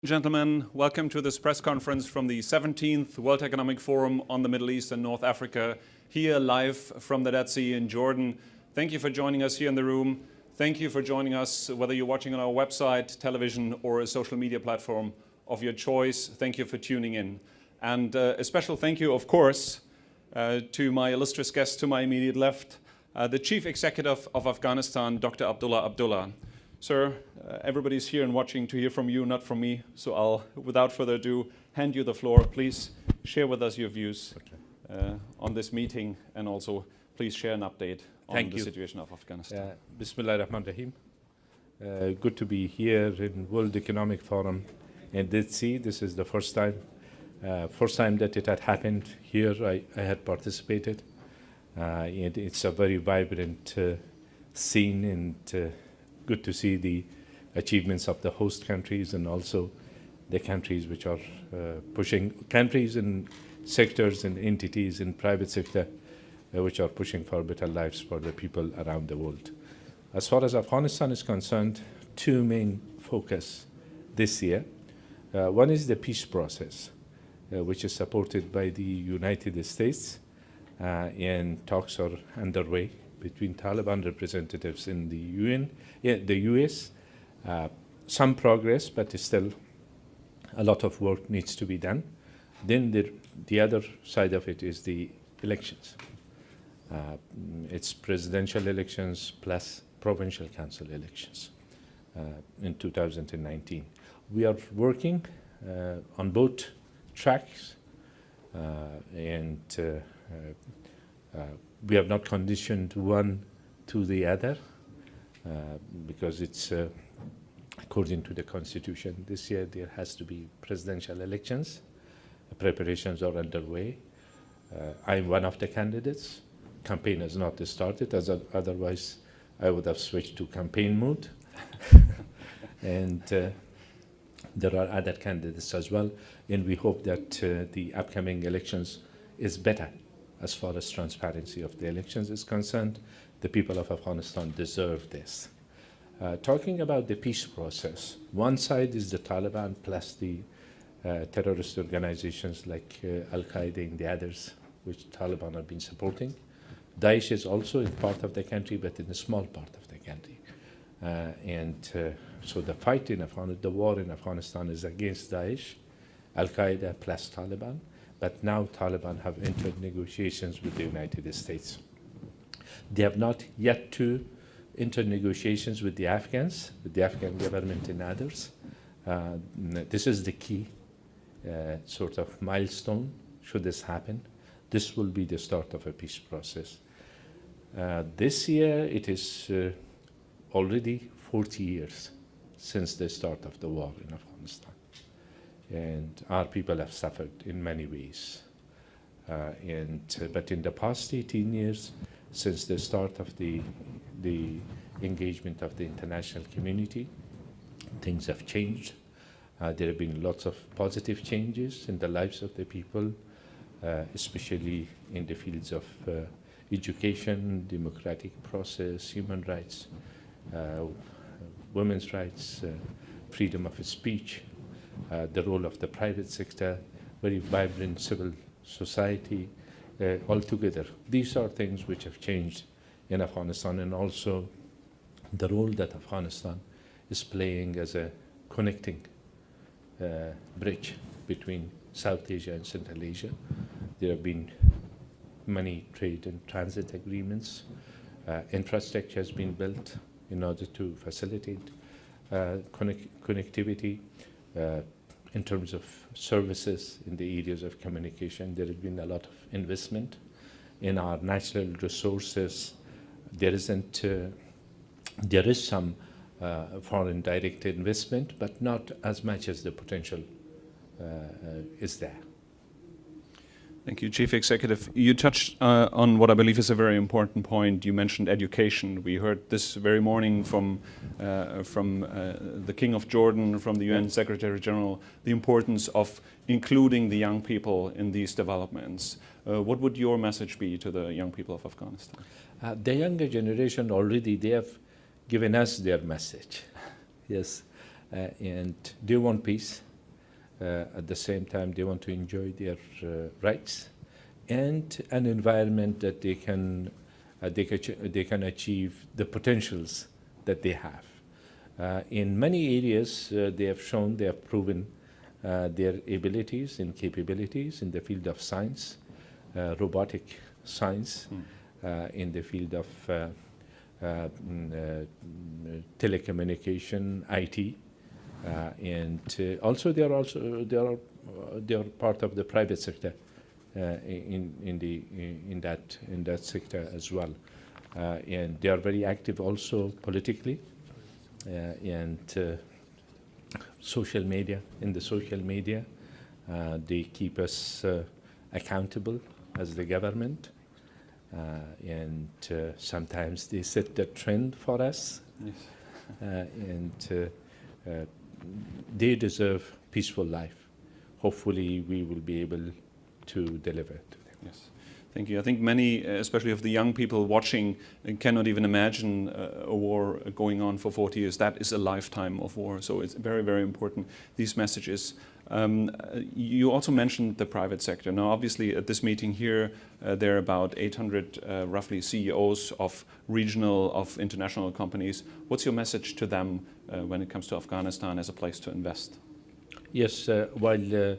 Gentlemen, welcome to this press conference from the 17th World Economic Forum on the Middle East and North Africa, here live from the Dead Sea in Jordan. Thank you for joining us here in the room. Thank you for joining us, whether you're watching on our website, television, or a social media platform of your choice. Thank you for tuning in. And a special thank you, of course, to my illustrious guest to my immediate left, the Chief Executive of Afghanistan, Dr. Abdullah. Sir, everybody's here and watching to hear from you, not from me. So I'll, without further ado, hand you the floor. Please share with us your views on this meeting, and also please share an update on the situation of Afghanistan. Bismillah ar-Rahman ar-Rahim. Good to be here in World Economic Forum in Dead Sea. This is the first time that it had happened here. I had participated. And it's a very vibrant scene, and good to see the achievements of the host countries and also the countries which are pushing, countries and sectors and entities in private sector which are pushing for better lives for the people around the world. As far as Afghanistan is concerned, two main focus this year. One is the peace process, which is supported by the United States, and talks are underway between Taliban representatives in the UN, the US. Some progress, but still a lot of work needs to be done. Then the other side of it is the elections. It's presidential elections plus provincial council elections in 2019. We are working on both tracks, and we have not conditioned one to the other because it's according to the Constitution. This year there has to be presidential elections. Preparations are underway. I'm one of the candidates. Campaign has not started, otherwise I would have switched to campaign mode. And there are other candidates as well, and we hope that the upcoming elections is better as far as transparency of the elections is concerned. The people of Afghanistan deserve this. Talking about the peace process, one side is the Taliban plus the terrorist organizations like Al-Qaeda and the others, which Taliban have been supporting. Daesh is also in part of the country, but in a small part of the country. So the fight in Afghanistan, the war in Afghanistan is against Daesh, Al-Qaeda plus Taliban. But now Taliban have entered negotiations with the United States. They have not yet to enter negotiations with the Afghans, with the Afghan government and others. This is the key sort of milestone. Should this happen, this will be the start of a peace process. This year, it is already 40 years since the start of the war in Afghanistan. And our people have suffered in many ways. But in the past 18 years, since the start of the engagement of the international community, things have changed. There have been lots of positive changes in the lives of the people, especially in the fields of education, democratic process, human rights, women's rights, freedom of speech, the role of the private sector, very vibrant civil society, altogether. These are things which have changed in Afghanistan, and also the role that Afghanistan is playing as a connecting bridge between South Asia and Central Asia. There have been many trade and transit agreements. Infrastructure has been built in order to facilitate connectivity. In terms of services in the areas of communication, there has been a lot of investment in our natural resources. There is some foreign direct investment, but not as much as the potential is there. Thank you, Chief Executive. You touched on what I believe is a very important point. You mentioned education. We heard this very morning from the King of Jordan, from the UN Secretary General, the importance of including the young people in these developments. What would your message be to the young people of Afghanistan? The younger generation already, they have given us their message. Yes, and they want peace, At the same time, they want to enjoy their rights and an environment that they can achieve the potentials that they have. In many areas, they have proven their abilities and capabilities in the field of science, robotic science, in the field of telecommunication, IT, and also they are part of the private sector in that sector as well, and they are very active also politically and social media. In the social media, they keep us accountable as the government, and sometimes they set the trend for us. Yes. And they deserve peaceful life. Hopefully, we will be able to deliver it to them. Yes. Thank you. I think many, especially of the young people watching, cannot even imagine a war going on for 40 years. That is a lifetime of war. So it's very, very important, these messages. You also mentioned the private sector. Now, obviously, at this meeting here, there are about 800 roughly CEOs of regional, of international companies. What's your message to them when it comes to Afghanistan as a place to invest? Yes, while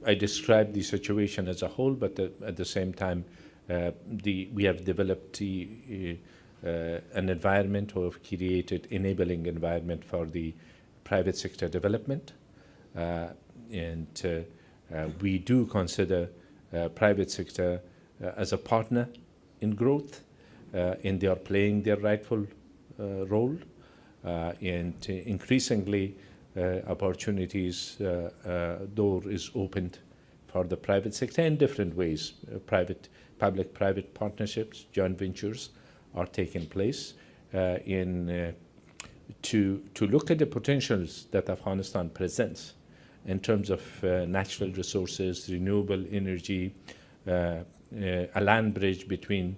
I described the situation as a whole, but at the same time, we have developed an environment, or have created enabling environment for the private sector development. And we do consider private sector as a partner in growth, and they are playing their rightful role. And increasingly, opportunities door is opened for the private sector in different ways. Public-private partnerships, joint ventures are taking place to look at the potentials that Afghanistan presents in terms of natural resources, renewable energy, a land bridge between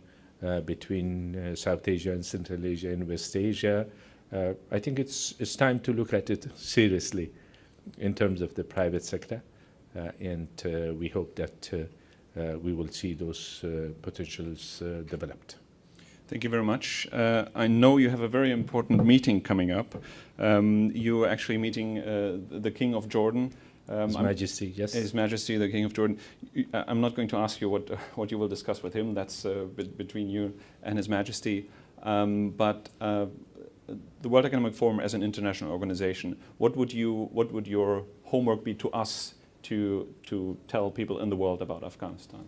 South Asia and Central Asia and West Asia. I think it's time to look at it seriously in terms of the private sector, and we hope that we will see those potentials developed. Thank you very much. I know you have a very important meeting coming up. You are actually meeting the King of Jordan. His Majesty, yes. His Majesty, the King of Jordan. I'm not going to ask you what you will discuss with him. That's between you and His Majesty. But the World Economic Forum as an international organization, what would your homework be to us to tell people in the world about Afghanistan?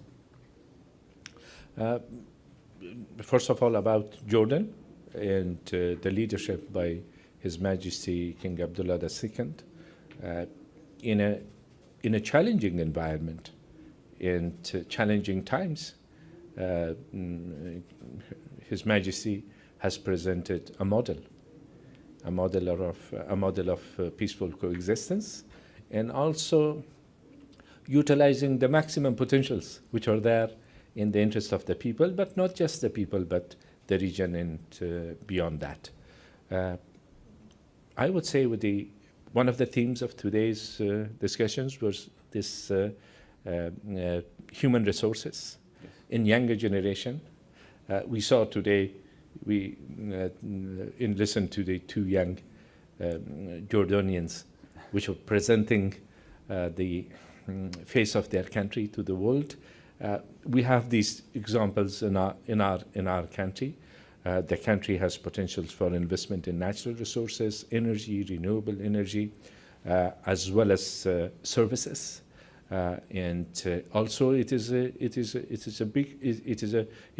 First of all, about Jordan and the leadership by His Majesty King Abdullah II in a challenging environment, in challenging times. His Majesty has presented a model of peaceful coexistence, and also utilizing the maximum potentials which are there in the interest of the people, but not just the people, but the region and beyond that. I would say one of the themes of today's discussions was this human resources in younger generation. We saw today, we listened to the two young Jordanians, which were presenting the face of their country to the world. We have these examples in our country. The country has potentials for investment in natural resources, energy, renewable energy, as well as services. And also, it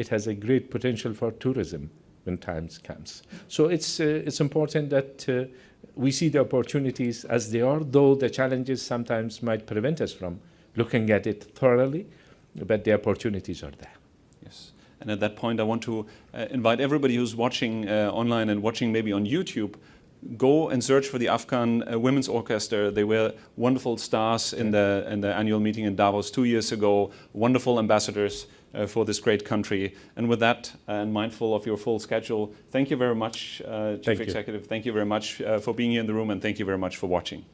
has a great potential for tourism when times comes. So it's important that we see the opportunities as they are, though the challenges sometimes might prevent us from looking at it thoroughly, but the opportunities are there. Yes. And at that point, I want to invite everybody who's watching online and watching maybe on YouTube, go and search for the Afghan Women's Orchestra. They were wonderful stars in the annual meeting in Davos 2 years ago, wonderful ambassadors for this great country. And with that, and mindful of your full schedule, thank you very much, Chief Executive. Thank you very much for being here in the room, and thank you very much for watching.